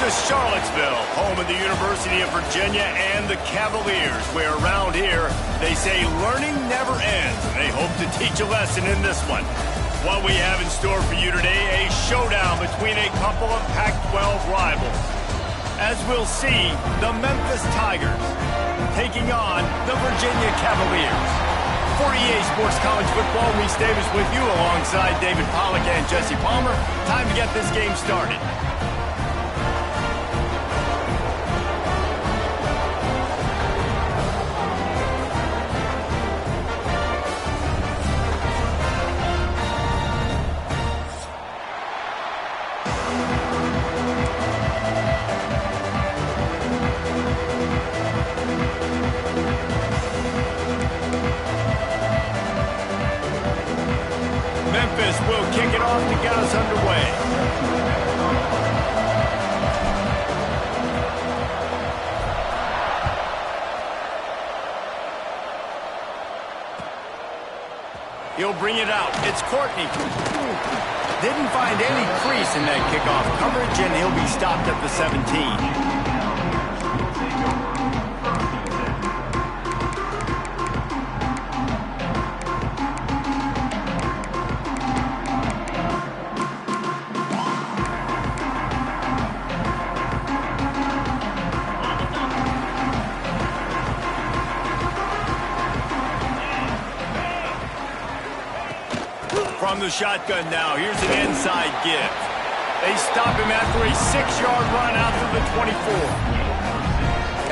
Charlottesville, home of the University of Virginia and the Cavaliers, where around here they say learning never ends, and they hope to teach a lesson in this one. What we have in store for you today, a showdown between a couple of Pac-12 rivals. As we'll see, the Memphis Tigers taking on the Virginia Cavaliers. For EA Sports College Football, Reese Davis with you alongside David Pollack and Jesse Palmer. Time to get this game started. Will kick it off to get us underway. He'll bring it out. It's Courtney. Didn't find any crease in that kickoff coverage, and he'll be stopped at the 17. From the shotgun now, here's an inside give. They stop him after a 6-yard run out to the 24.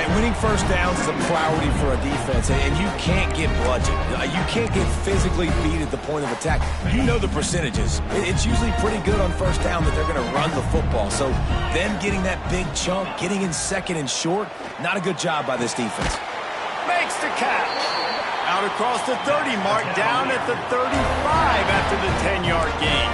And winning first downs is a priority for a defense, and you can't get bludgeoned. You can't get physically beat at the point of attack. You know the percentages. It's usually pretty good on first down that they're going to run the football. So them getting that big chunk, getting in second and short, not a good job by this defense. Makes the catch. Out across the 30 mark, down at the 35 after the 10-yard gain.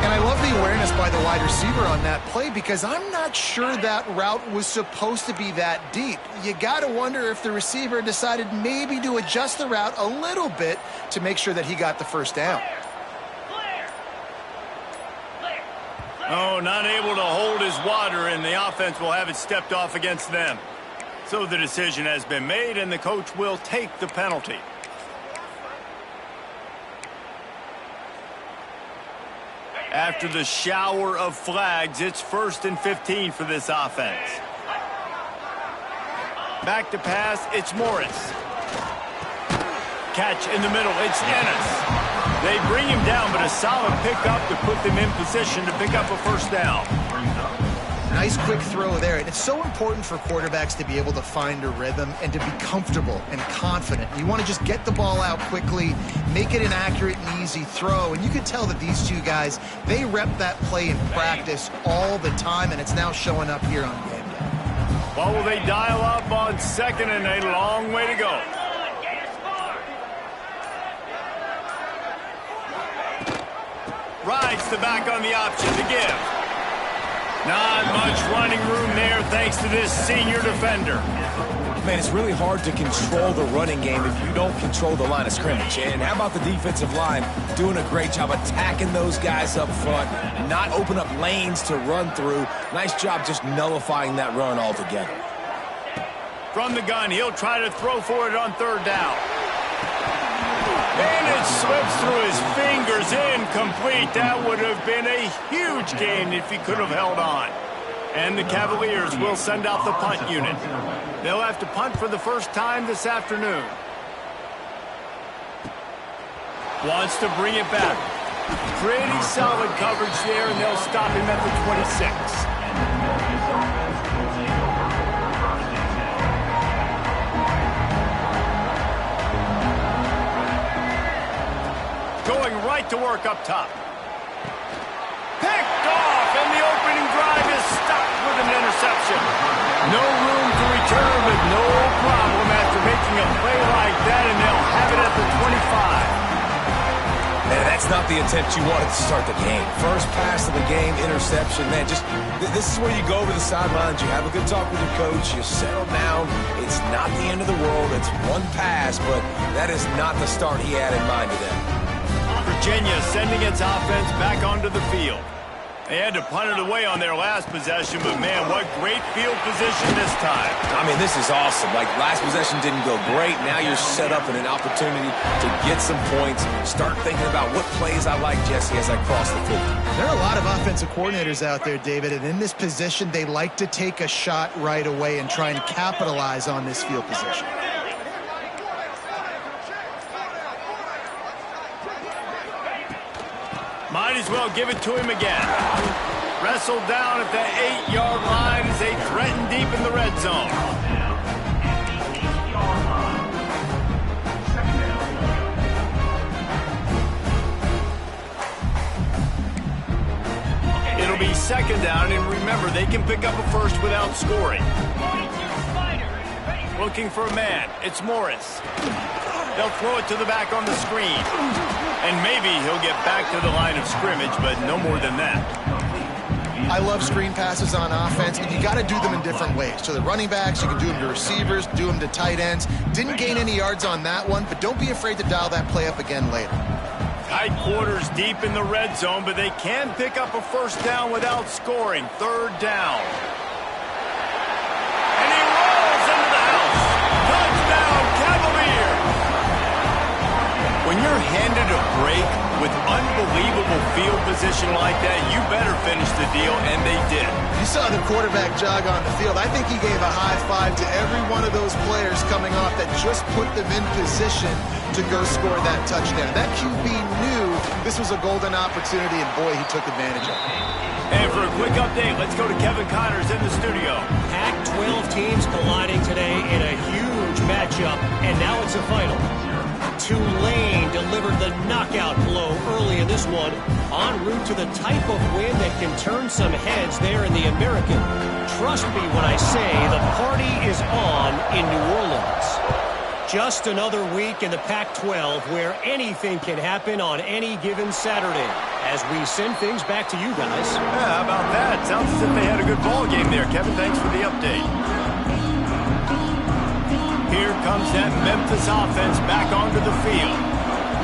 And I love the awareness by the wide receiver on that play because I'm not sure that route was supposed to be that deep. You got to wonder if the receiver decided maybe to adjust the route a little bit to make sure that he got the first down. Oh, not able to hold his water, and the offense will have it stepped off against them. So the decision has been made, and the coach will take the penalty. After the shower of flags, it's 1st and 15 for this offense. Back to pass, it's Morris. Catch in the middle, it's Ennis. They bring him down, but a solid pickup to put them in position to pick up a first down. Nice quick throw there. And it's so important for quarterbacks to be able to find a rhythm and to be comfortable and confident. You want to just get the ball out quickly, make it an accurate and easy throw. And you can tell that these two guys, they rep that play in practice all the time, and it's now showing up here on game day. Well, will they dial up on 2nd and a long way to go? Rides the back on the option to give. Not much running room there thanks to this senior defender. Man, it's really hard to control the running game if you don't control the line of scrimmage. And how about the defensive line doing a great job attacking those guys up front, not open up lanes to run through. Nice job just nullifying that run altogether. From the gun, he'll try to throw for it on 3rd down. And it slips through his fingers, incomplete. That would have been a huge gain if he could have held on. And the Cavaliers will send out the punt unit. They'll have to punt for the first time this afternoon. Wants to bring it back. Pretty solid coverage there, and they'll stop him at the 26. Going right to work up top. Picked off, and the opening drive is stopped with an interception. No room to return, but no problem after making a play like that, and they'll have it at the 25. Man, that's not the attempt you wanted to start the game. First pass of the game, interception. Man, just this is where you go over the sidelines. You have a good talk with your coach. You settle down. It's not the end of the world. It's one pass, but that is not the start he had in mind today. Virginia sending its offense back onto the field. They had to punt it away on their last possession, but man, what great field position this time. I mean, this is awesome. Like, last possession didn't go great. Now you're set up in an opportunity to get some points. Start thinking about what plays I like, Jesse, as I cross the 50. There are a lot of offensive coordinators out there, David, and in this position, they like to take a shot right away and try and capitalize on this field position. Might as well give it to him again. Wrestled down at the 8-yard line as they threaten deep in the red zone. It'll be second down, and remember, they can pick up a first without scoring. Looking for a man. It's Morris. They'll throw it to the back on the screen. And maybe he'll get back to the line of scrimmage, but no more than that. I love screen passes on offense, and you got to do them in different ways. To the running backs, you can do them to receivers, do them to tight ends. Didn't gain any yards on that one, but don't be afraid to dial that play up again later. Tight quarters deep in the red zone, but they can pick up a first down without scoring. Third down. And he rolls into the house. Touchdown, Cavaliers! When you're handed a break with unbelievable field position like that, you better finish the deal, and they did. You saw the quarterback jog on the field. I think he gave a high five to every one of those players coming off that just put them in position to go score that touchdown. That QB knew this was a golden opportunity, and boy, he took advantage of it. And for a quick update, let's go to Kevin Connors in the studio. Pac-12 teams colliding today in a huge matchup, and now it's a final. Tulane delivered the knockout blow early in this one, en route to the type of win that can turn some heads there in the American. Trust me when I say the party is on in New Orleans. Just another week in the Pac-12 where anything can happen on any given Saturday. As we send things back to you guys. Yeah, how about that? Sounds as if they had a good ball game there, Kevin. Thanks for the update. Here comes that Memphis offense back onto the field.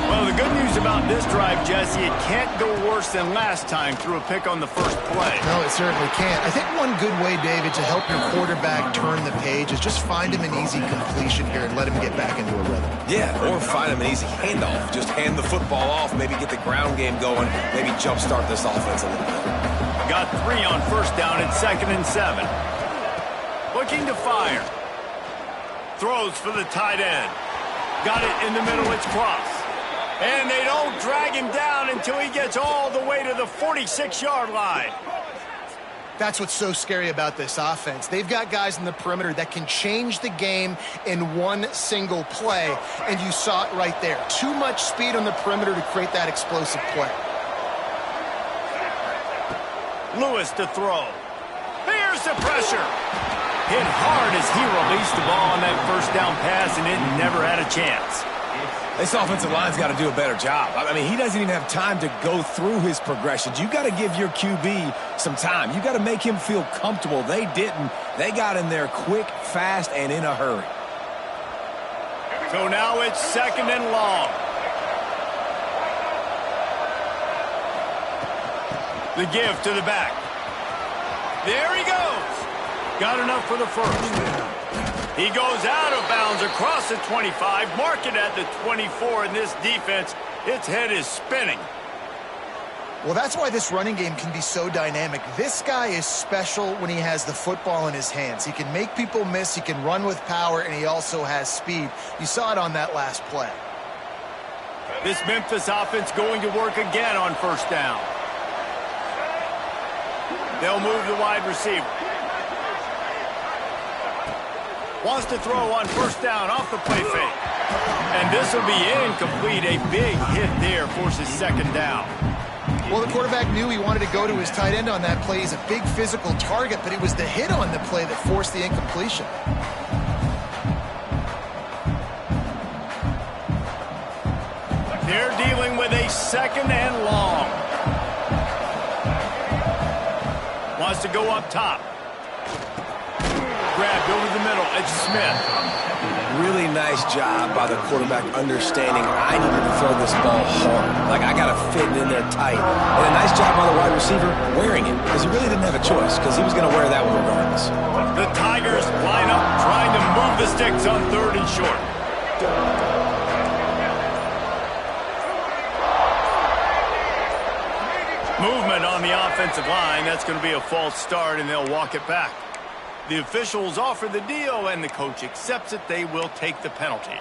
Well, the good news about this drive, Jesse, it can't go worse than last time through a pick on the first play. No, it certainly can't. I think one good way, David, to help your quarterback turn the page is just find him an easy completion here and let him get back into a rhythm. Yeah, or find him an easy handoff. Just hand the football off, maybe get the ground game going, maybe jumpstart this offense a little bit. Got 3 on first down at 2nd and 7. Looking to fire. Throws for the tight end. Got it in the middle, it's Cross. And they don't drag him down until he gets all the way to the 46-yard line. That's what's so scary about this offense. They've got guys in the perimeter that can change the game in one single play, and you saw it right there. Too much speed on the perimeter to create that explosive play. Lewis to throw. Here's the pressure. Hit hard as he released the ball on that first down pass, and it never had a chance. This offensive line's got to do a better job. I mean, he doesn't even have time to go through his progressions. You got to give your QB some time. You got to make him feel comfortable. They didn't. They got in there quick, fast, and in a hurry. So now it's 2nd and long. The give to the back. There he goes. Got enough for the first. He goes out of bounds across the 25, mark it at the 24, and this defense, its head is spinning. Well, that's why this running game can be so dynamic. This guy is special when he has the football in his hands. He can make people miss, he can run with power, and he also has speed. You saw it on that last play. This Memphis offense going to work again on first down. They'll move the wide receiver. Wants to throw on first down off the play fake. And this will be incomplete. A big hit there forces 2nd down. Well, the quarterback knew he wanted to go to his tight end on that play. He's a big physical target, but it was the hit on the play that forced the incompletion. They're dealing with a 2nd and long. Wants to go up top. Grabbed over the middle. It's Smith. Really nice job by the quarterback understanding I needed to throw this ball hard. Like, I got to fit it in there tight. And a nice job by the wide receiver wearing it, because he really didn't have a choice, because he was going to wear that one regardless. The Tigers line up trying to move the sticks on 3rd and short. Movement on the offensive line. That's going to be a false start, and they'll walk it back. The officials offer the deal, and the coach accepts it. They will take the penalty.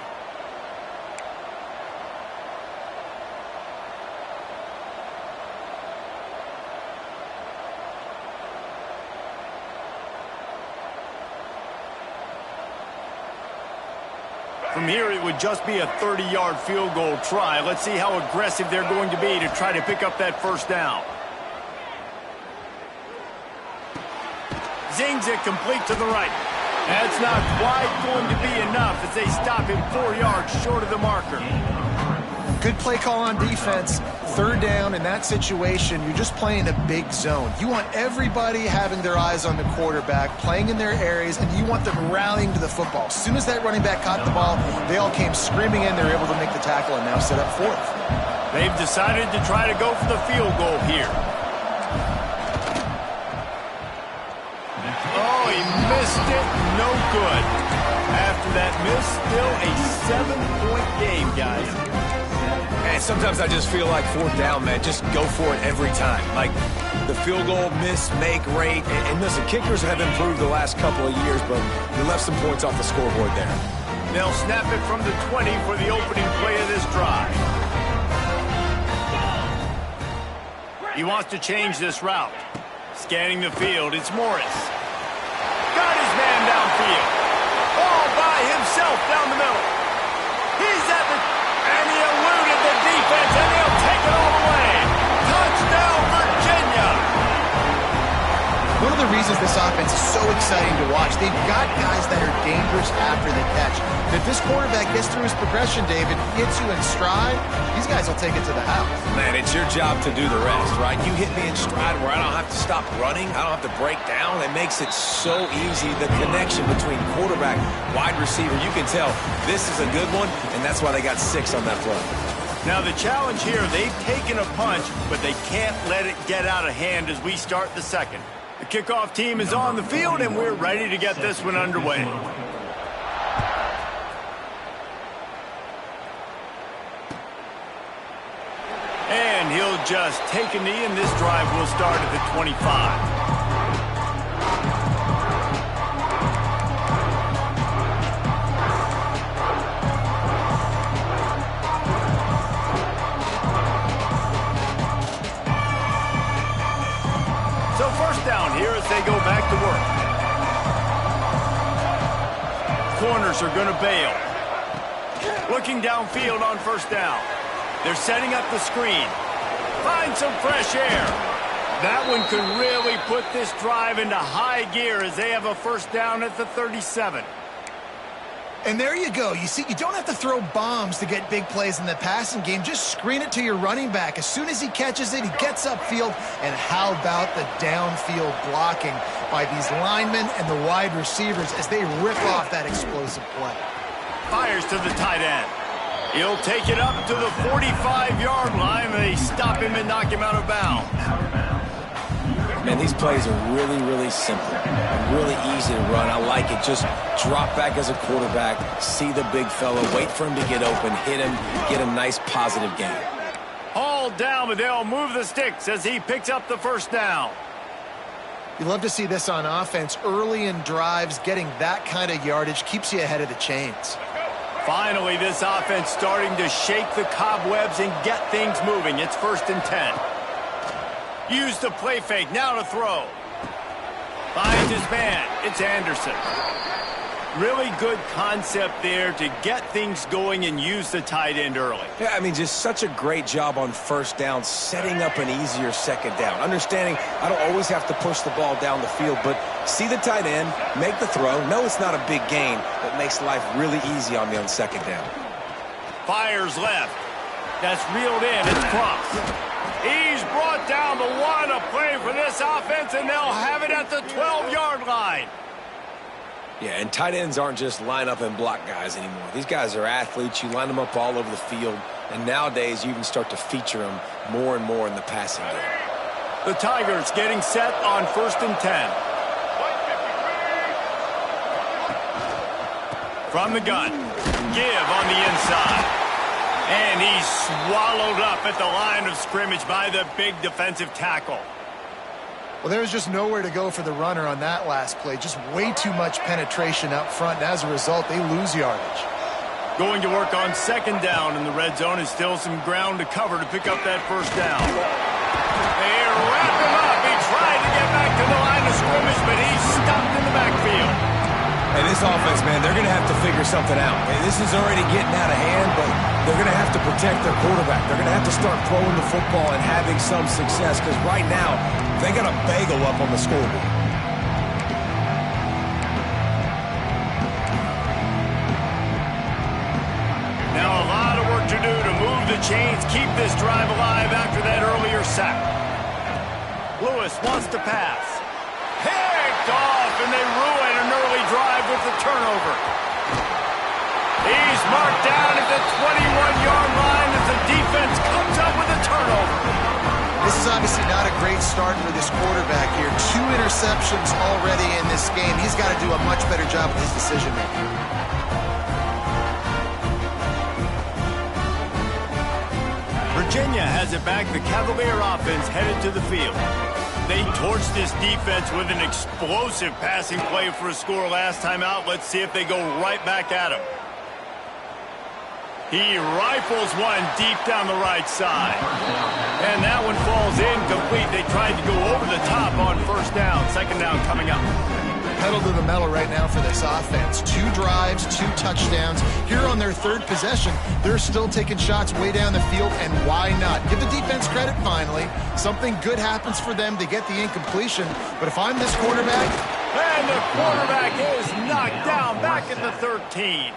From here, it would just be a 30-yard field goal try. Let's see how aggressive they're going to be to try to pick up that first down. Zings it complete to the right. That's not quite going to be enough as they stop him 4 yards short of the marker. Good play call on defense. 3rd down in that situation, you're just playing a big zone. You want everybody having their eyes on the quarterback, playing in their areas, and you want them rallying to the football. As soon as that running back caught the ball, they all came screaming in. They were able to make the tackle and now set up 4th. They've decided to try to go for the field goal here. Oh, he missed it. No good. After that miss, still a 7-point game, guys. And sometimes I just feel like 4th down, man, just go for it every time. Like, the field goal, miss, make, rate. And listen, kickers have improved the last couple of years, but you left some points off the scoreboard there. They'll snap it from the 20 for the opening play of this drive. He wants to change this route. Scanning the field, it's Morris. Got his man downfield. All by himself down the middle. He's at the... and he eluded the defense, and he'll take it all the way. Touchdown, Virginia! One of the reasons this offense is so exciting to watch, they've got guys that are dangerous after the catch. And if this quarterback gets through his progression, David, gets you in stride, these guys will take it to the house. Man, it's your job to do the rest, right? You hit me in stride where I don't have to stop running. I don't have to break down. It makes it so easy. The connection between quarterback, wide receiver, you can tell this is a good one, and that's why they got 6 on that play. Now the challenge here, they've taken a punch, but they can't let it get out of hand as we start the second. The kickoff team is on the field, and we're ready to get this one underway. And he'll just take a knee, and this drive will start at the 25. So first down here as they go back to work. Corners are going to bail. Looking downfield on first down. They're setting up the screen. Find some fresh air. That one could really put this drive into high gear as they have a first down at the 37. And there you go. You see, you don't have to throw bombs to get big plays in the passing game. Just screen it to your running back. As soon as he catches it, he gets upfield. And how about the downfield blocking by these linemen and the wide receivers as they rip off that explosive play? Fires to the tight end. He'll take it up to the 45-yard line. They stop him and knock him out of bounds. Man, these plays are really, really simple. Really easy to run. I like it. Just drop back as a quarterback, see the big fella, wait for him to get open, hit him, get a nice positive gain. Hauled down, but they'll move the sticks as he picks up the first down. You love to see this on offense. Early in drives, getting that kind of yardage keeps you ahead of the chains. Finally, this offense starting to shake the cobwebs and get things moving. It's 1st and 10. Use the play fake, now to throw. Finds his man, it's Anderson. Really good concept there to get things going and use the tight end early. Yeah, I mean, just such a great job on first down, setting up an easier second down. Understanding I don't always have to push the ball down the field, but see the tight end, make the throw. No, it's not a big gain, but makes life really easy on me on second down. Fires left. That's reeled in, it's crossed. He's brought down the 1, a play for this offense, and they'll have it at the 12-yard line. Yeah, and tight ends aren't just line up and block guys anymore. These guys are athletes. You line them up all over the field, and nowadays you even start to feature them more and more in the passing game. The Tigers getting set on 1st and 10. From the gun, give on the inside. And he's swallowed up at the line of scrimmage by the big defensive tackle. Well, there's just nowhere to go for the runner on that last play. Just way too much penetration up front, and as a result, they lose yardage. Going to work on 2nd down in the red zone, is still some ground to cover to pick up that 1st down. They wrap him up. He tried to get back to the line of scrimmage, but he's stuffed in the backfield. And this offense, man, they're going to have to figure something out. Hey, this is already getting out of hand, but they're going to have to protect their quarterback. They're going to have to start throwing the football and having some success, because right now, they got a bagel up on the scoreboard. Now a lot of work to do to move the chains, keep this drive alive after that earlier sack. Lewis wants to pass. Picked off, and they ruin an early drive with the turnover. He's marked down at the 21-yard line as the defense comes up with a turnover. This is obviously not a great start for this quarterback here. 2 interceptions already in this game. He's got to do a much better job with his decision-making. Virginia has it back. The Cavalier offense headed to the field. They torched this defense with an explosive passing play for a score last time out. Let's see if they go right back at him. He rifles one deep down the right side. And that one falls incomplete. They tried to go over the top on 1st down. 2nd down coming up. Pedal to the metal right now for this offense. 2 drives, 2 touchdowns. Here on their 3rd possession, they're still taking shots way down the field, and why not? Give the defense credit finally. Something good happens for them to get the incompletion, but if I'm this quarterback... And the quarterback is knocked down back at the 13.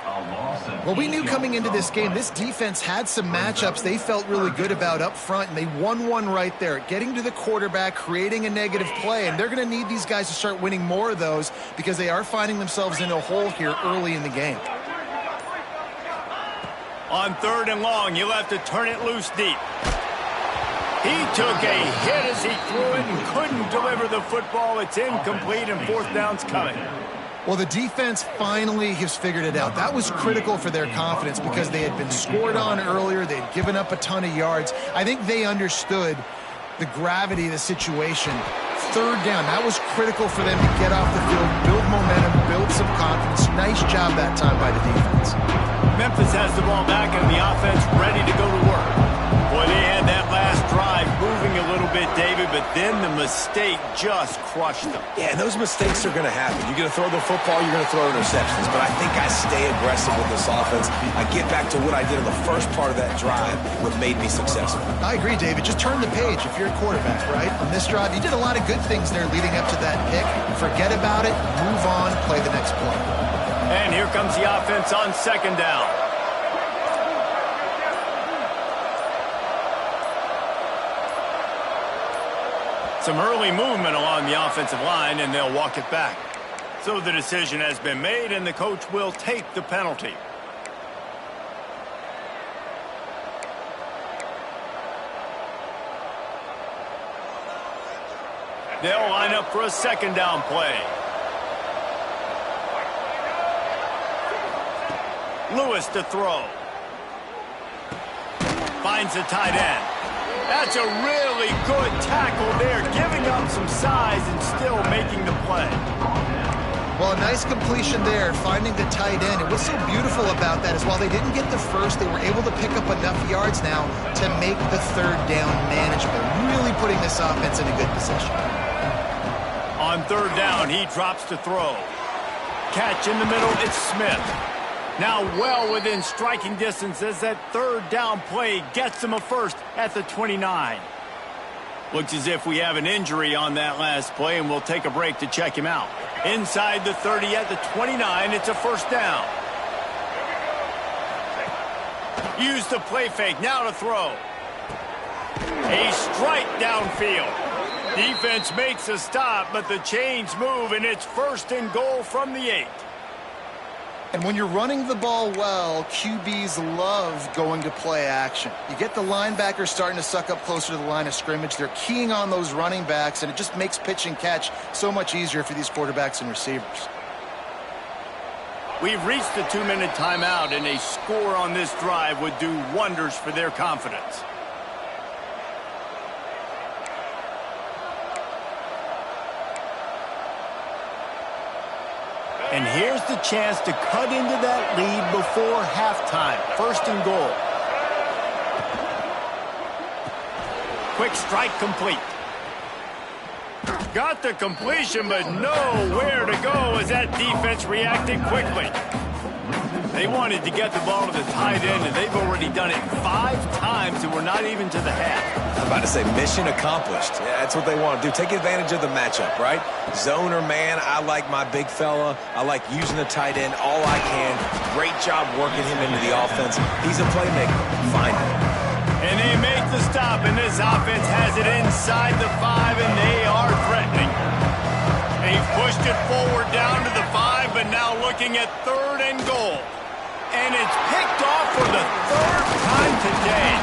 Well, we knew coming into this game, this defense had some matchups they felt really good about up front, and they won one right there. Getting to the quarterback, creating a negative play, and they're going to need these guys to start winning more of those because they are finding themselves in a hole here early in the game. On 3rd and long, you'll have to turn it loose deep. He took a hit as he threw it and couldn't deliver the football. It's incomplete, and 4th down's coming. Well, the defense finally has figured it out. That was critical for their confidence because they had been scored on earlier. They'd given up a ton of yards. I think they understood the gravity of the situation. 3rd down, that was critical for them to get off the field, build momentum, build some confidence. Nice job that time by the defense. Memphis has the ball back and the offense ready to go to work. Boy, they had that last drive moving a little bit, David, but then the mistake just crushed them. Yeah, and those mistakes are going to happen. You're going to throw the football, you're going to throw interceptions, but I think I stay aggressive with this offense. I get back to what I did in the first part of that drive, what made me successful. I agree, David. Just turn the page if you're a quarterback, right? On this drive, you did a lot of good things there leading up to that pick. Forget about it, move on, play the next play. And here comes the offense on 2nd down. Some early movement along the offensive line, and they'll walk it back. So the decision has been made, and the coach will take the penalty. They'll line up for a 2nd down play. Lewis to throw. Finds the tight end. That's a really good tackle there, giving up some size and still making the play. Well, a nice completion there, finding the tight end. And what's so beautiful about that is while they didn't get the first, they were able to pick up enough yards now to make the 3rd down manageable, really putting this offense in a good position. On 3rd down, he drops to throw. Catch in the middle, it's Smith. Now well within striking distance as that 3rd down play gets him a first at the 29. Looks as if we have an injury on that last play, and we'll take a break to check him out. Inside the 30 at the 29, it's a 1st down. Use the play fake, now to throw. A strike downfield. Defense makes a stop, but the chains move, and it's 1st and goal from the 8. And when you're running the ball well, QBs love going to play action. You get the linebackers starting to suck up closer to the line of scrimmage. They're keying on those running backs, and it just makes pitch and catch so much easier for these quarterbacks and receivers. We've reached the 2-minute timeout, and a score on this drive would do wonders for their confidence. And here's the chance to cut into that lead before halftime. 1st and goal. Quick strike complete. Got the completion, but nowhere to go as that defense reacted quickly. They wanted to get the ball to the tight end, and they've already done it 5 times, and we're not even to the half. I'm about to say mission accomplished. Yeah, that's what they want to do. Take advantage of the matchup, right? Zone or man, I like my big fella. I like using the tight end all I can. Great job working him into the offense. He's a playmaker. Find him. And they make the stop, and this offense has it inside the 5, and they are threatening. They've pushed it forward down to the 5, but now looking at 3rd and goal. And it's picked off for the 3rd time today.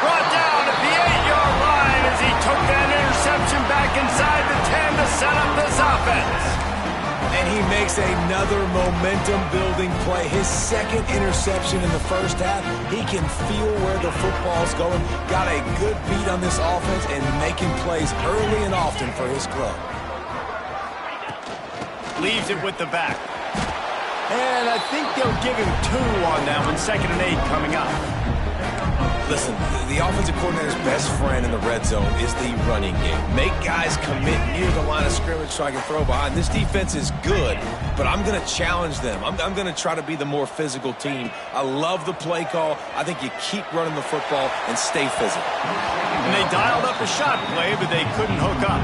Brought down at the 8-yard line as he took that interception back inside the 10 to set up this offense. And he makes another momentum-building play. His 2nd interception in the 1st half. He can feel where the football's going. Got a good beat on this offense and making plays early and often for his club. Leaves it with the back. And I think they'll give him 2 on that one. 2nd and 8 coming up. Listen, the offensive coordinator's best friend in the red zone is the running game. Make guys commit near the line of scrimmage so I can throw behind. This defense is good, but I'm going to challenge them. I'm going to try to be the more physical team. I love the play call. I think you keep running the football and stay physical. And they dialed up a shot play, but they couldn't hook up.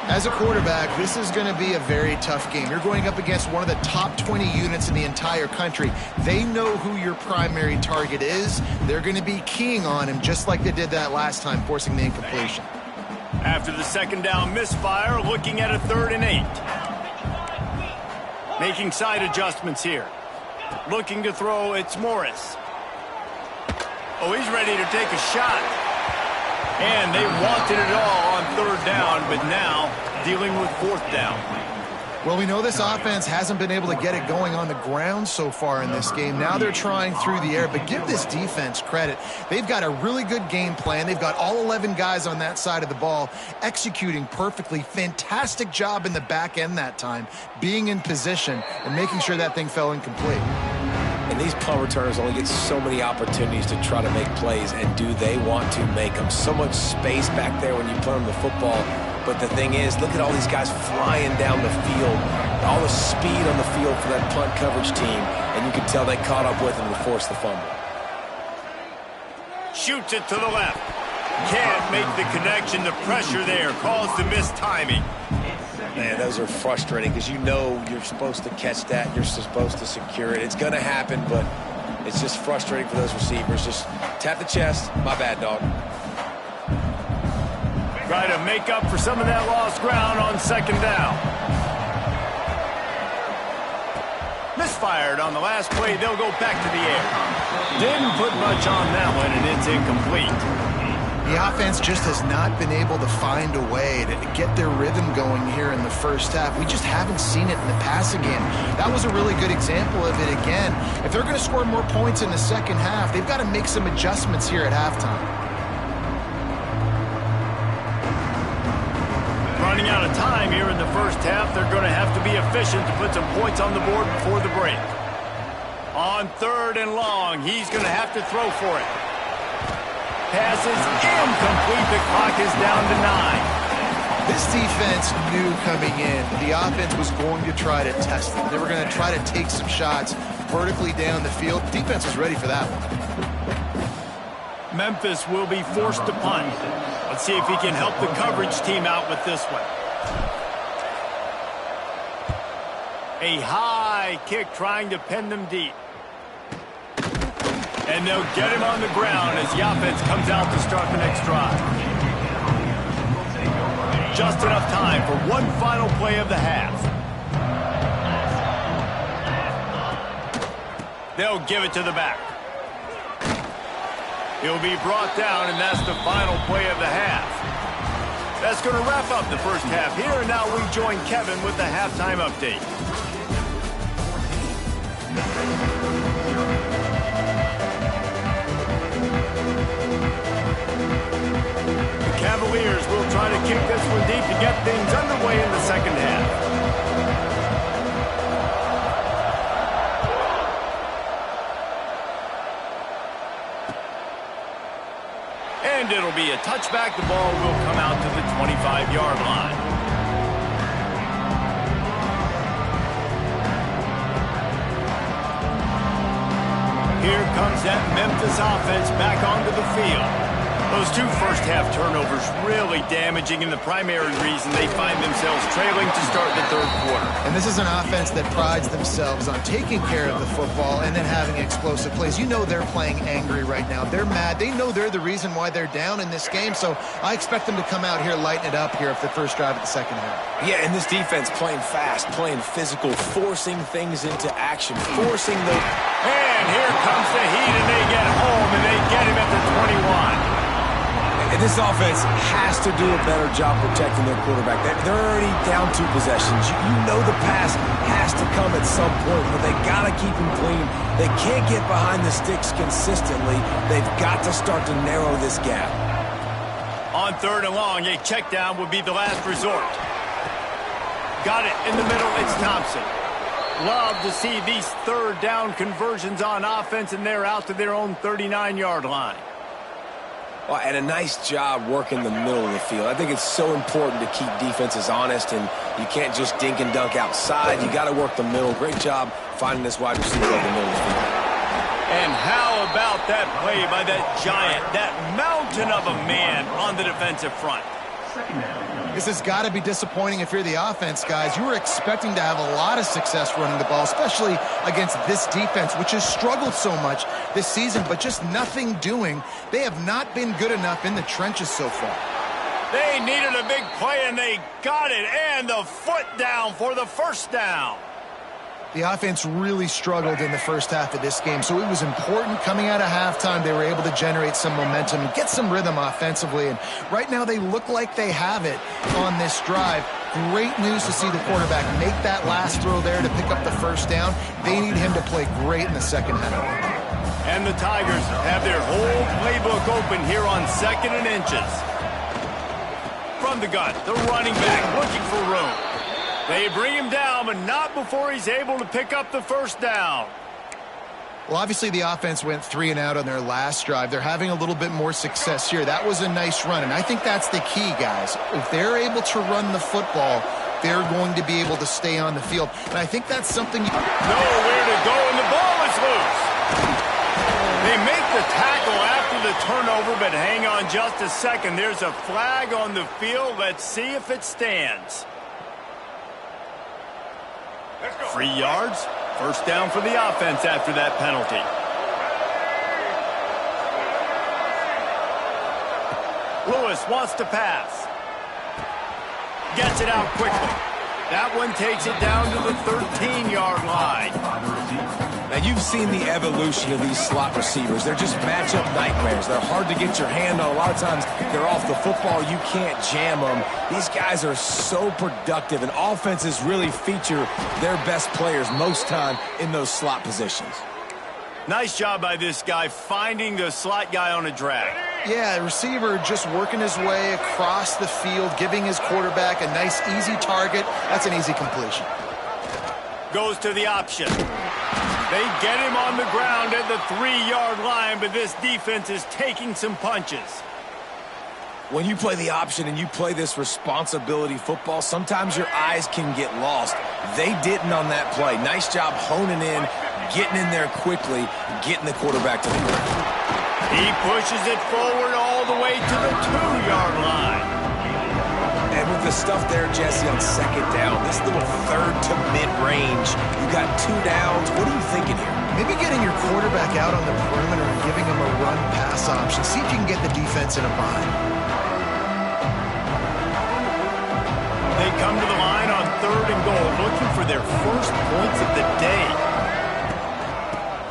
As a quarterback, this is going to be a very tough game. You're going up against one of the top 20 units in the entire country. They know who your primary target is. They're going to be keying on him just like they did that last time, forcing the incompletion. After the 2nd down misfire, looking at a 3rd and 8. Making side adjustments here. Looking to throw, it's Morris. Oh, he's ready to take a shot. And they wanted it all on 3rd down, but now dealing with 4th down. Well, we know this offense hasn't been able to get it going on the ground so far in this game. Now they're trying through the air, but give this defense credit. They've got a really good game plan. They've got all 11 guys on that side of the ball executing perfectly. Fantastic job in the back end that time, being in position and making sure that thing fell incomplete. And these punt returners only get so many opportunities to try to make plays, and do they want to make them? So much space back there when you play them the football. But the thing is, look at all these guys flying down the field, all the speed on the field for that punt coverage team, and you can tell they caught up with them to force the fumble. Shoots it to the left. Can't make the connection. The pressure there caused the missed timing. Man, those are frustrating because you know you're supposed to catch that. You're supposed to secure it. It's going to happen, but it's just frustrating for those receivers. Just tap the chest. My bad, dog. Try to make up for some of that lost ground on 2nd down. Misfired on the last play. They'll go back to the air. Didn't put much on that one, and it's incomplete. The offense just has not been able to find a way to get their rhythm going here in the 1st half. We just haven't seen it in the passing game. That was a really good example of it again. If they're going to score more points in the 2nd half, they've got to make some adjustments here at halftime. Running out of time here in the 1st half, they're going to have to be efficient to put some points on the board before the break. On 3rd and long, he's going to have to throw for it. Pass is incomplete. The clock is down to 9. This defense knew coming in the offense was going to try to test them. They were going to try to take some shots vertically down the field. Defense was ready for that one. Memphis will be forced to punt. Let's see if he can help the coverage team out with this one. A high kick trying to pin them deep. And they'll get him on the ground as the offense comes out to start the next drive. Just enough time for one final play of the half. They'll give it to the back. He'll be brought down, and that's the final play of the half. That's going to wrap up the first half here, and now we join Kevin with the halftime update. The Cavaliers will try to kick this one deep to get things underway in the second half. And it'll be a touchback. The ball will come out to the 25-yard line. Here comes that Memphis offense back onto the field. Those two first-half turnovers really damaging, and the primary reason they find themselves trailing to start the third quarter. And this is an offense that prides themselves on taking care of the football and then having explosive plays. You know they're playing angry right now. They're mad. They know they're the reason why they're down in this game, so I expect them to come out here, lighten it up here for the first drive of the second half. Yeah, and this defense playing fast, playing physical, forcing things into action, forcing the... And here comes the heat, and they get home, and they get him at the 21. And this offense has to do a better job protecting their quarterback. They're already down 2 possessions. You know the pass has to come at some point, but they got to keep him clean. They can't get behind the sticks consistently. They've got to start to narrow this gap. On 3rd and long, a check down would be the last resort. Got it in the middle. It's Thompson. Love to see these 3rd down conversions on offense, and they're out to their own 39-yard line. Well, and a nice job working the middle of the field. I think it's so important to keep defenses honest, and you can't just dink and dunk outside. You got to work the middle. Great job finding this wide receiver over the middle of the field. And how about that play by that giant, that mountain of a man on the defensive front? This has got to be disappointing if you're the offense, guys. You were expecting to have a lot of success running the ball, especially against this defense, which has struggled so much this season, but just nothing doing. They have not been good enough in the trenches so far. They needed a big play, and they got it, and the foot down for the first down. The offense really struggled in the first half of this game, so it was important coming out of halftime. They were able to generate some momentum and get some rhythm offensively, and right now they look like they have it on this drive. Great news to see the quarterback make that last throw there to pick up the first down. They need him to play great in the second half. And the Tigers have their whole playbook open here on 2nd and inches. From the gun, the running back looking for room. They bring him down, but not before he's able to pick up the first down. Well, obviously the offense went 3 and out on their last drive. They're having a little bit more success here. That was a nice run, and I think that's the key, guys. If they're able to run the football, they're going to be able to stay on the field. And I think that's something... Nowhere to go, and the ball is loose. They make the tackle after the turnover, but hang on just a second. There's a flag on the field. Let's see if it stands. 3 yards, first down for the offense after that penalty. Lewis wants to pass. Gets it out quickly. That one takes it down to the 13-yard line. Now, you've seen the evolution of these slot receivers. They're just matchup nightmares. They're hard to get your hand on. A lot of times, they're off the football. You can't jam them. These guys are so productive, and offenses really feature their best players most time in those slot positions. Nice job by this guy finding the slot guy on a drag. Yeah, receiver just working his way across the field, giving his quarterback a nice, easy target. That's an easy completion. Goes to the option. They get him on the ground at the 3-yard line, but this defense is taking some punches. When you play the option and you play this responsibility football, sometimes your eyes can get lost. They didn't on that play. Nice job honing in, getting in there quickly, getting the quarterback to the ground. He pushes it forward all the way to the 2-yard line. And with the stuff there, Jesse, on second down, this little third to mid-range, you got 2 downs. What are you thinking here? Maybe getting your quarterback out on the perimeter and giving him a run-pass option. See if you can get the defense in a bind. They come to the line on 3rd and goal, looking for their first points of the day.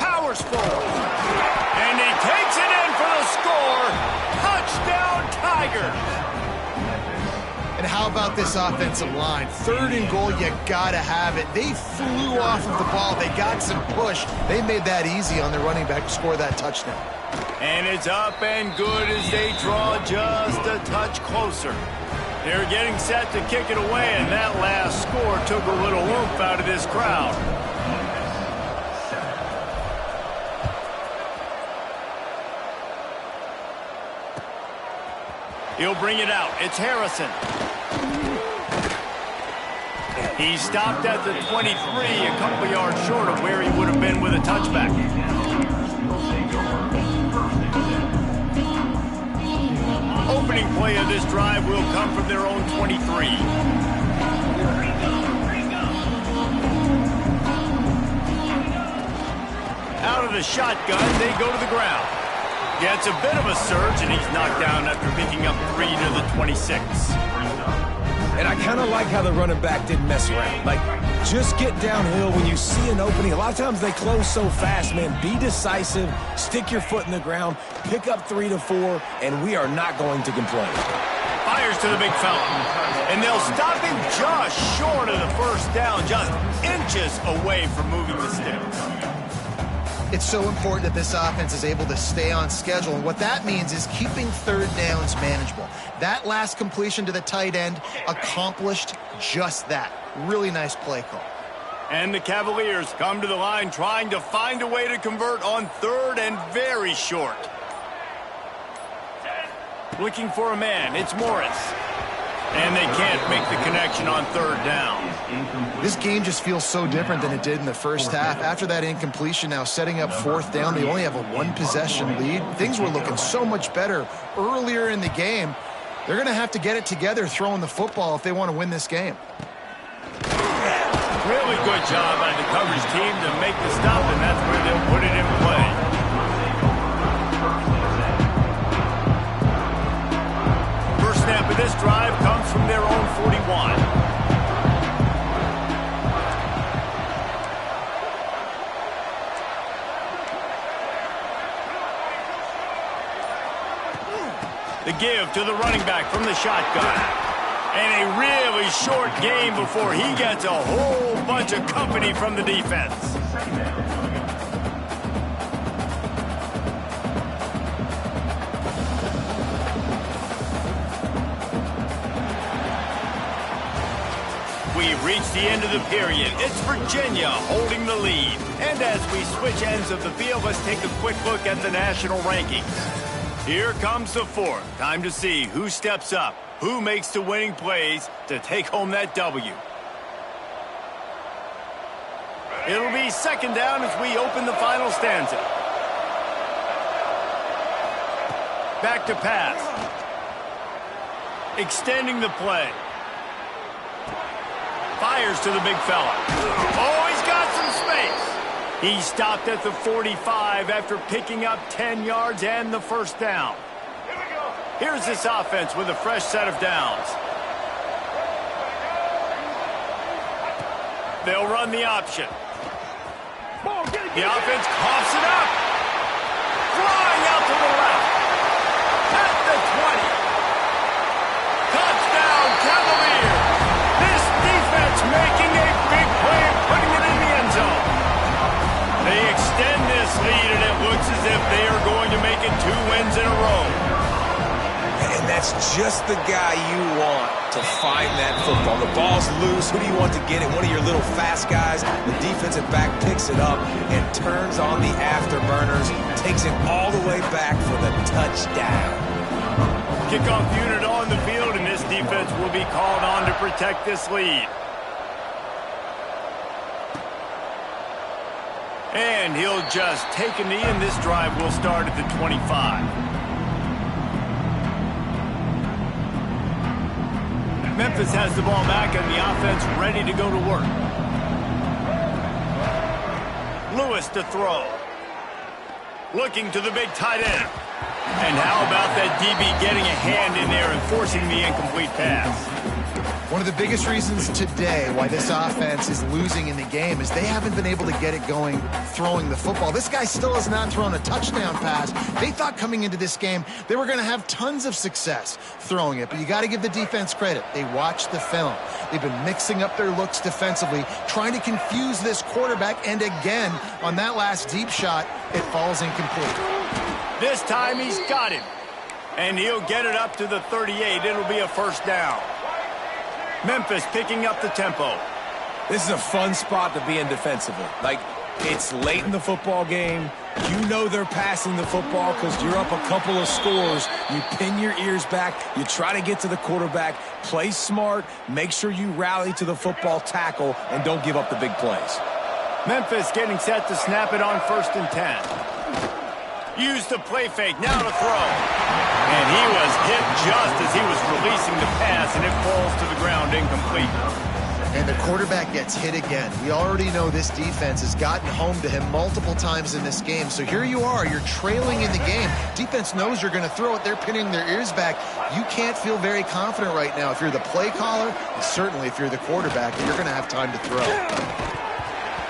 Power forward. And he takes it in for the score. Touchdown, Tigers. And how about this offensive line? 3rd and goal, you gotta have it. They flew off of the ball. They got some push. They made that easy on their running back to score that touchdown. And it's up and good as they draw just a touch closer. They're getting set to kick it away, and that last score took a little oomph out of this crowd. He'll bring it out. It's Harrison. He stopped at the 23, a couple yards short of where he would have been with a touchback. Opening play of this drive will come from their own 23. Out of the shotgun, they go to the ground. Gets a bit of a surge, and he's knocked down after picking up 3 to the 26. And I kind of like how the running back didn't mess around. Like, just get downhill when you see an opening. A lot of times they close so fast, man. Be decisive, stick your foot in the ground, pick up 3 to 4, and we are not going to complain. Fires to the big fella. And they'll stop him just short of the first down, just inches away from moving the sticks. It's so important that this offense is able to stay on schedule, and what that means is keeping 3rd downs manageable. That last completion to the tight end accomplished just that. Really nice play call. And the Cavaliers come to the line trying to find a way to convert on 3rd and very short. Looking for a man, it's Morris. And they can't make the connection on 3rd down. This game just feels so different than it did in the first half. After that incompletion, now setting up 4th down, they only have a 1-possession lead. Things were looking so much better earlier in the game. They're going to have to get it together throwing the football if they want to win this game. Really good job by the coverage team to make the stop, and that's where they'll put it in play. First snap of this drive comes from their own 41. The give to the running back from the shotgun. And a really short game before he gets a whole bunch of company from the defense. We've reached the end of the period. It's Virginia holding the lead. And as we switch ends of the field, let's take a quick look at the national rankings. Here comes the 4th. Time to see who steps up, who makes the winning plays to take home that W. It'll be 2nd down as we open the final stanza. Back to pass. Extending the play. Fires to the big fella. Oh, he's got some space. He stopped at the 45 after picking up 10 yards and the first down. Here's this offense with a fresh set of downs. They'll run the option. The offense coughs it up. Flying out to the left. At the 20. Touchdown, Cavaliers. This defense making a big play and putting it in the end zone. They extend this lead, and it looks as if they are going to make it 2 wins in a row. And that's just the guy you want to find that football. The ball's loose. Who do you want to get it? One of your little fast guys. The defensive back picks it up and turns on the afterburners. Takes it all the way back for the touchdown. Kickoff unit on the field, and this defense will be called on to protect this lead. And he'll just take a knee, and this drive will start at the 25. Memphis has the ball back, and the offense ready to go to work. Lewis to throw. Looking to the big tight end. And how about that DB getting a hand in there and forcing the incomplete pass? One of the biggest reasons today why this offense is losing in the game is they haven't been able to get it going throwing the football. This guy still has not thrown a touchdown pass. They thought coming into this game they were going to have tons of success throwing it, but you got to give the defense credit. They watched the film. They've been mixing up their looks defensively, trying to confuse this quarterback, and again, on that last deep shot, it falls incomplete. This time he's got him, and he'll get it up to the 38. It'll be a first down. Memphis picking up the tempo. This is a fun spot to be in defensively. Like, it's late in the football game. You know they're passing the football because you're up a couple of scores. You pin your ears back. You try to get to the quarterback. Play smart. Make sure you rally to the football tackle and don't give up the big plays. Memphis getting set to snap it on 1st and 10. Use the play fake. Now to throw. And he was hit just as he was releasing the pass, and it falls to the ground incomplete. And the quarterback gets hit again. We already know this defense has gotten home to him multiple times in this game. So here you are. You're trailing in the game. Defense knows you're going to throw it. They're pinning their ears back. You can't feel very confident right now if you're the play caller, and certainly if you're the quarterback, you're going to have time to throw.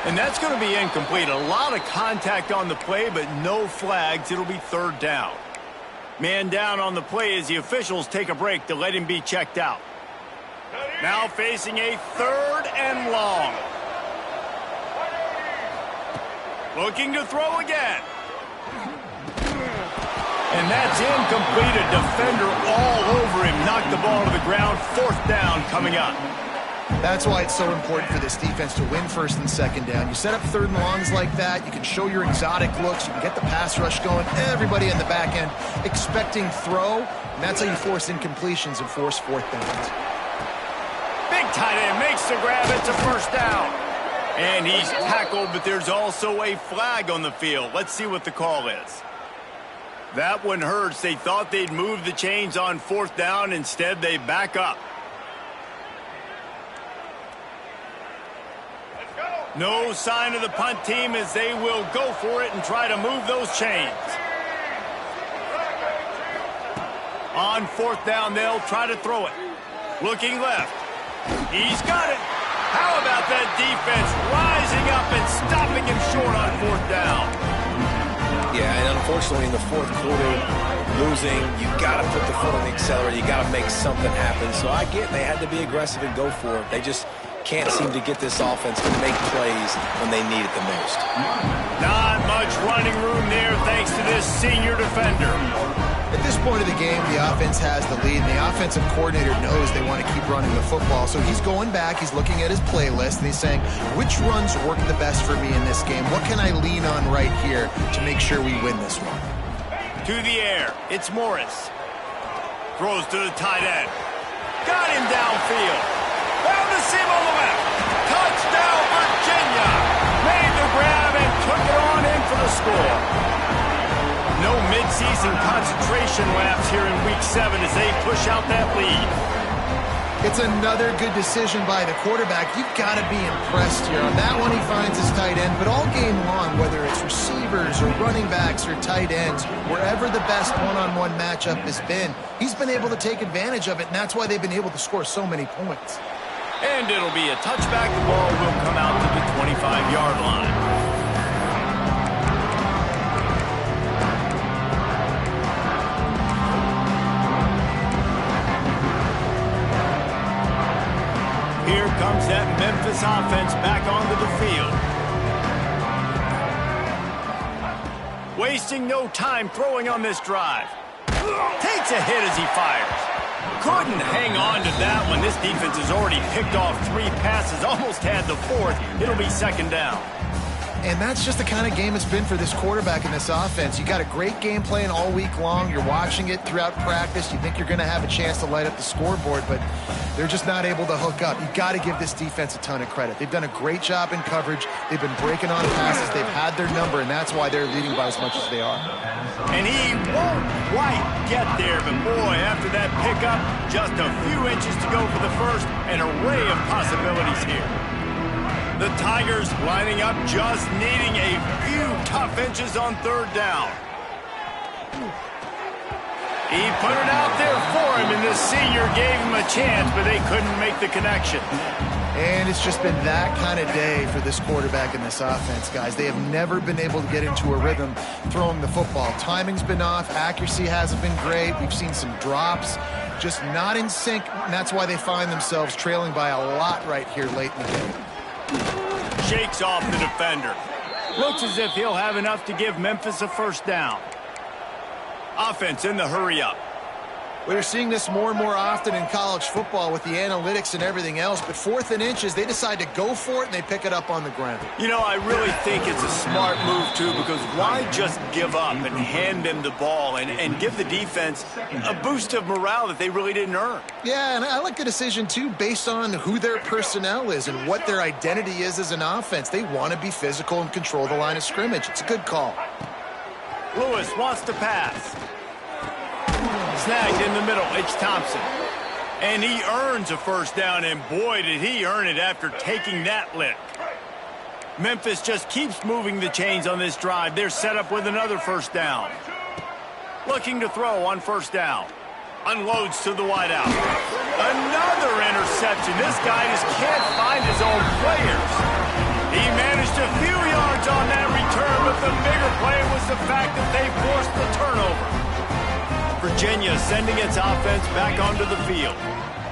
And that's going to be incomplete. A lot of contact on the play, but no flags. It'll be 3rd down. Man down on the play as the officials take a break to let him be checked out. Now facing a 3rd and long. Looking to throw again. And that's incomplete. A defender all over him. Knocked the ball to the ground. 4th down coming up. That's why it's so important for this defense to win 1st and 2nd down. You set up 3rd and longs like that. You can show your exotic looks. You can get the pass rush going. Everybody in the back end expecting throw. And that's how you force incompletions and force 4th downs. Big tight end makes the grab. It's a 1st down. And he's tackled, but there's also a flag on the field. Let's see what the call is. That one hurts. They thought they'd move the chains on 4th down. Instead, they back up. No sign of the punt team as they will go for it and try to move those chains. On 4th down, they'll try to throw it. Looking left. He's got it. How about that defense rising up and stopping him short on 4th down? Yeah, and unfortunately in the 4th quarter, losing, you got to put the foot on the accelerator. You got to make something happen. So I get they had to be aggressive and go for it. They just can't seem to get this offense to make plays when they need it the most. Not much running room there thanks to this senior defender. At this point of the game, the offense has the lead, and the offensive coordinator knows they want to keep running the football. So he's going back, he's looking at his playlist, and he's saying, which runs work the best for me in this game? What can I lean on right here to make sure we win this one? To the air, it's Morris. Throws to the tight end. Got him downfield. Found the seam on the left. Touchdown, Virginia. Made the grab and took it on in for the score. No midseason concentration laps here in Week 7 as they push out that lead. It's another good decision by the quarterback. You've got to be impressed here. On that one, he finds his tight end. But all game long, whether it's receivers or running backs or tight ends, wherever the best one-on-one matchup has been, he's been able to take advantage of it, and that's why they've been able to score so many points. And it'll be a touchback. The ball will come out to the 25-yard line. Here comes that Memphis offense back onto the field. Wasting no time throwing on this drive. Takes a hit as he fires. Couldn't hang on to that one. This defense has already picked off 3 passes, almost had the 4th. It'll be 2nd down. And that's just the kind of game it's been for this quarterback in this offense. You got a great game plan all week long. You're watching it throughout practice. You think you're going to have a chance to light up the scoreboard, but they're just not able to hook up. You've got to give this defense a ton of credit. They've done a great job in coverage. They've been breaking on passes. They've had their number, and that's why they're leading by as much as they are. And he won't quite get there, but boy, after that pickup, just a few inches to go for the first. An array of possibilities here. The Tigers lining up, just needing a few tough inches on 3rd down. He put it out there for him, and the senior gave him a chance, but they couldn't make the connection. And it's just been that kind of day for this quarterback and this offense, guys. They have never been able to get into a rhythm throwing the football. Timing's been off. Accuracy hasn't been great. We've seen some drops. Just not in sync, and that's why they find themselves trailing by a lot right here late in the game. Shakes off the defender. Looks as if he'll have enough to give Memphis a first down. Offense in the hurry-up. We're seeing this more and more often in college football with the analytics and everything else, but 4th and inches, they decide to go for it, and they pick it up on the ground. You know, I really think it's a smart move, too, because why just give up and hand them the ball and give the defense a boost of morale that they really didn't earn? Yeah, and I like the decision, too, based on who their personnel is and what their identity is as an offense. They want to be physical and control the line of scrimmage. It's a good call. Lewis wants to pass. Snagged in the middle, H. Thompson. And he earns a first down, and boy, did he earn it after taking that lick. Memphis just keeps moving the chains on this drive. They're set up with another first down. Looking to throw on first down. Unloads to the wideout. Another interception. This guy just can't find his own players. He managed a few yards on that return, but the bigger play was the fact that they forced the turnover. Virginia sending its offense back onto the field.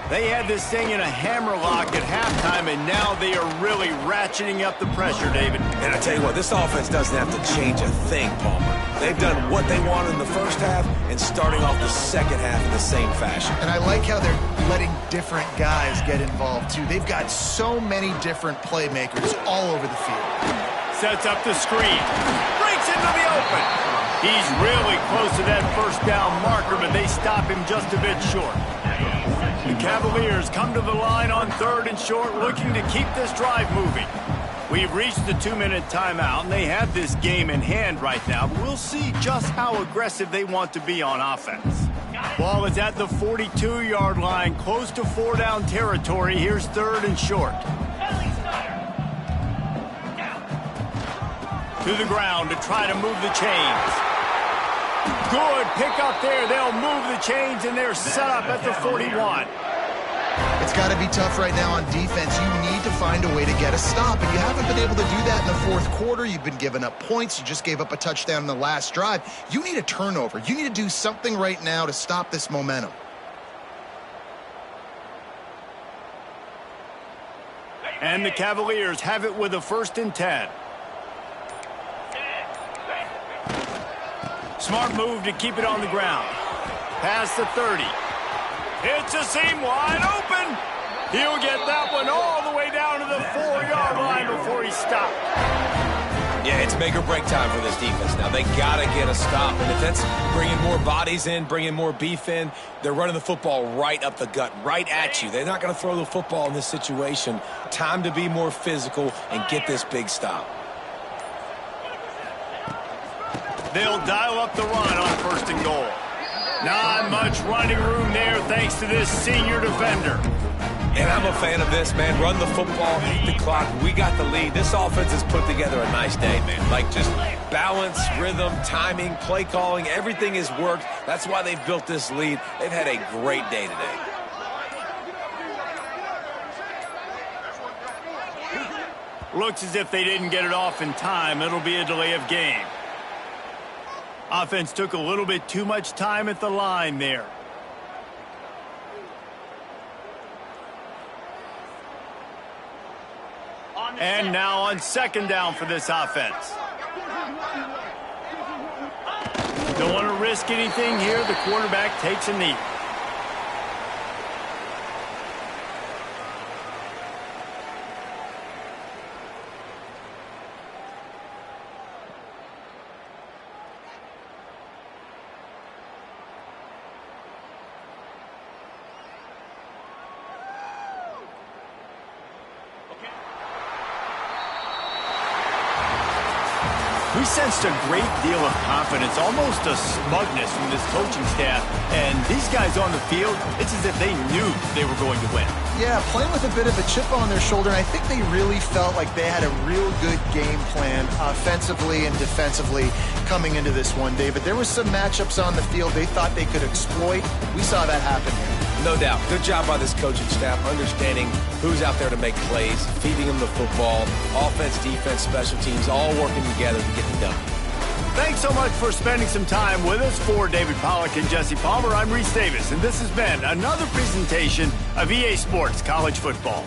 They had this thing in a hammerlock at halftime, and now they are really ratcheting up the pressure, David. And I tell you what, this offense doesn't have to change a thing, Palmer. They've done what they wanted in the first half and starting off the second half in the same fashion. And I like how they're letting different guys get involved, too. They've got so many different playmakers all over the field. Sets up the screen. Breaks into the open. He's really close to that first down marker, but they stop him just a bit short. The Cavaliers come to the line on 3rd and short, looking to keep this drive moving. We've reached the 2-minute timeout, and they have this game in hand right now, but we'll see just how aggressive they want to be on offense. Ball is at the 42-yard line, close to 4-down territory. Here's 3rd and short. To the ground to try to move the chains. Good pick up there. They'll move the chains, and they're set up at the 41. It's got to be tough right now on defense. You need to find a way to get a stop, and you haven't been able to do that in the 4th quarter. You've been giving up points. You just gave up a touchdown in the last drive. You need a turnover. You need to do something right now to stop this momentum. And the Cavaliers have it with a 1st and 10. Smart move to keep it on the ground. Past the 30. It's a seam wide open. He'll get that one all the way down to the 4-yard line before he stopped. Yeah, it's make or break time for this defense now. They got to get a stop. And if that's bringing more bodies in, bringing more beef in, they're running the football right up the gut, right at you. They're not going to throw the football in this situation. Time to be more physical and get this big stop. They'll dial up the run on 1st and goal. Not much running room there thanks to this senior defender. And I'm a fan of this, man. Run the football, eat the clock. We got the lead. This offense has put together a nice day, man. Like just balance, rhythm, timing, play calling, everything has worked. That's why they've built this lead. They've had a great day today. Looks as if they didn't get it off in time. It'll be a delay of game. Offense took a little bit too much time at the line there. And now on 2nd down for this offense. Don't want to risk anything here. The quarterback takes a knee. We sensed a great deal of confidence, almost a smugness from this coaching staff. And these guys on the field, it's as if they knew they were going to win. Yeah, playing with a bit of a chip on their shoulder, and I think they really felt like they had a real good game plan offensively and defensively coming into this one, David. There was some matchups on the field they thought they could exploit. We saw that happen here. No doubt. Good job by this coaching staff, understanding who's out there to make plays, feeding them the football, offense, defense, special teams, all working together to get the done. Thanks so much for spending some time with us. For David Pollack and Jesse Palmer, I'm Reese Davis, and this has been another presentation of EA Sports College Football.